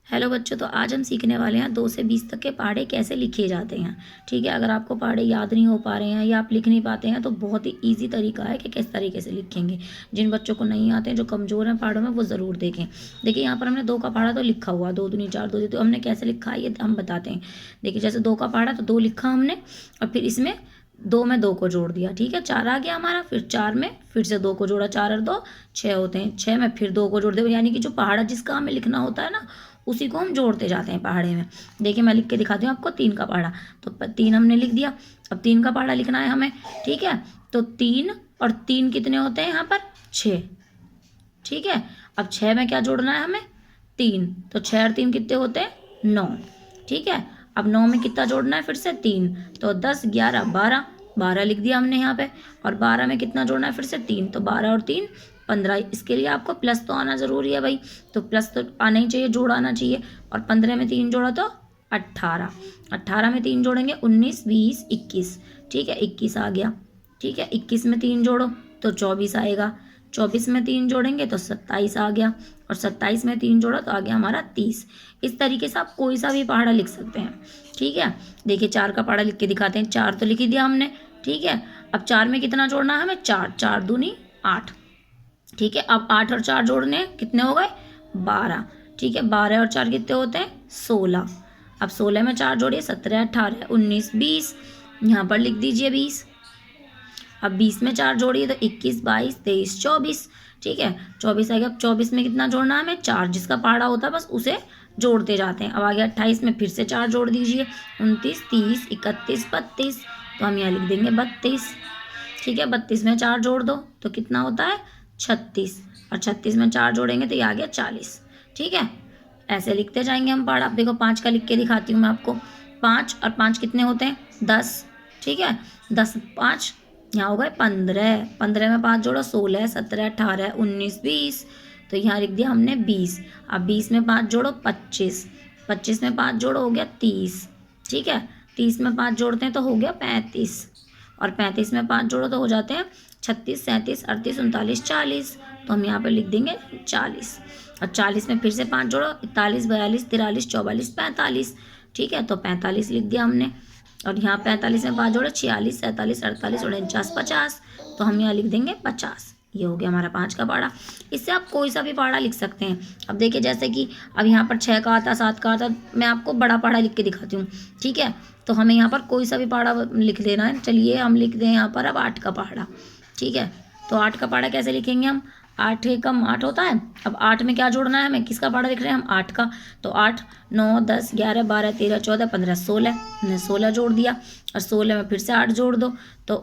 Hello बच्चों, तो आज हम सीखने वाले हैं 2 से 20 तक के पहाड़े कैसे लिखे जाते हैं। ठीक है, अगर आपको पहाड़े याद नहीं हो पा रहे हैं या आप लिख नहीं पाते हैं तो बहुत ही ईजी तरीका है कि किस तरीके से लिखेंगे। जिन बच्चों को नहीं आते हैं, जो कमज़ोर हैं पहाड़ों में, वो ज़रूर देखें। देखिए यहाँ पर हमने 2 का पहाड़ा तो लिखा हुआ, 2 दूनी 4 2 तो हमने कैसे लिखा है ये हम बताते हैं। देखिए जैसे 2 का पहाड़ा तो 2 लिखा हमने और फिर इसमें 2 में 2 को जोड़ दिया। ठीक है, 4 आ गया हमारा, फिर 4 में फिर से 2 को जोड़ा, 4 और 2 6 होते हैं, 6 में फिर 2 को जोड़ दे, यानी कि जो पहाड़ा जिसका हमें लिखना होता है ना उसी को हम जोड़ते जाते हैं पहाड़े में। देखिए मैं लिख के दिखाती हूँ आपको। 3 का पहाड़ा तो 3 हमने लिख दिया। अब 3 का पहाड़ा लिखना है हमें। ठीक है, तो 3 और 3 कितने होते हैं यहाँ पर? 6। ठीक है, अब 6 में क्या जोड़ना है हमें? 3। तो 6 और 3 कितने होते हैं? 9। ठीक है, अब 9 में कितना जोड़ना है? फिर से 3। तो 10 11 12, 12 लिख दिया हमने यहाँ पे। और 12 में कितना जोड़ना है? फिर से 3। तो 12 और 3 15। इसके लिए आपको प्लस तो आना ज़रूरी है भाई, तो प्लस तो आना ही चाहिए, जोड़ आना चाहिए। और 15 में 3 जोड़ा तो 18। 18 में 3 जोड़ेंगे 19 20 21। ठीक है, 21 आ गया। ठीक है, 21 में 3 जोड़ो तो 24 आएगा। 24 में 3 जोड़ेंगे तो 27 आ गया। और 27 में 3 जोड़ा तो आ गया हमारा 30। इस तरीके से आप कोई सा भी पहाड़ा लिख सकते हैं। ठीक है, देखिए 4 का पहाड़ा लिख के दिखाते हैं। 4 तो लिख ही दिया हमने। ठीक है, अब 4 में कितना जोड़ना है हमें? 4। 4 दूनी 8। ठीक है, अब 8 और 4 जोड़ने कितने हो गए? 12। ठीक है, 12 और 4 कितने होते हैं? 16। अब 16 में 4 जोड़िए, 17 18 19 20। यहाँ पर लिख दीजिए 20। अब 20 में 4 जोड़िए तो 21 22 23 24। ठीक है, 24 आ गया। अब 24 में कितना जोड़ना है हमें? 4। जिसका पहाड़ा होता है बस उसे जोड़ते जाते हैं। अब आ गया 28 में फिर से 4 जोड़ दीजिए, 29 30 31 32। तो हम यहाँ लिख देंगे 32। ठीक है, 32 में 4 जोड़ दो तो कितना होता है? 36। और 36 में 4 जोड़ेंगे तो ये आ गया 40। ठीक है, ऐसे लिखते जाएंगे हम पहाड़ा। अब देखो 5 का लिख के दिखाती हूँ मैं आपको। 5 और 5 कितने होते हैं? 10। ठीक है, 10 5 यहाँ हो गए 15। 15 में 5 जोड़ो 16 17 18 19 20। तो यहाँ लिख दिया हमने 20। अब 20 में 5 जोड़ो 25। 25 में 5 जोड़ो हो गया 30। ठीक है, 30 में 5 जोड़ते हैं तो हो गया 35। और 35 में 5 जोड़ो तो हो जाते हैं 36 37 38 39 40। तो हम यहाँ पर लिख देंगे 40। और 40 में फिर से 5 जोड़ो, 41 42 43 44 45। ठीक है, तो 45 लिख दिया हमने। और यहाँ 45 में 5 जोड़े, 46 47 48 49 50। तो हम यहाँ लिख देंगे 50। ये हो गया हमारा 5 का पहाड़ा। इससे आप कोई सा भी पहाड़ा लिख सकते हैं। अब देखिए जैसे कि अब यहाँ पर 6 का आता 7 का आता, मैं आपको बड़ा पहाड़ा लिख के दिखाती हूँ। ठीक है, तो हमें यहाँ पर कोई सा भी पहाड़ा लिख देना है। चलिए हम लिख दें यहाँ पर अब 8 का पहाड़ा। ठीक है, तो 8 का पहाड़ा कैसे लिखेंगे हम? 8 एकम 8 होता है। अब 8 में क्या जोड़ना है हमें? किसका पहाड़ा लिख रहे हैं हम? 8 का। तो 8 9 10 11 12 13 14 15 16। हमने 16 जोड़ दिया। और 16 में फिर से 8 जोड़ दो तो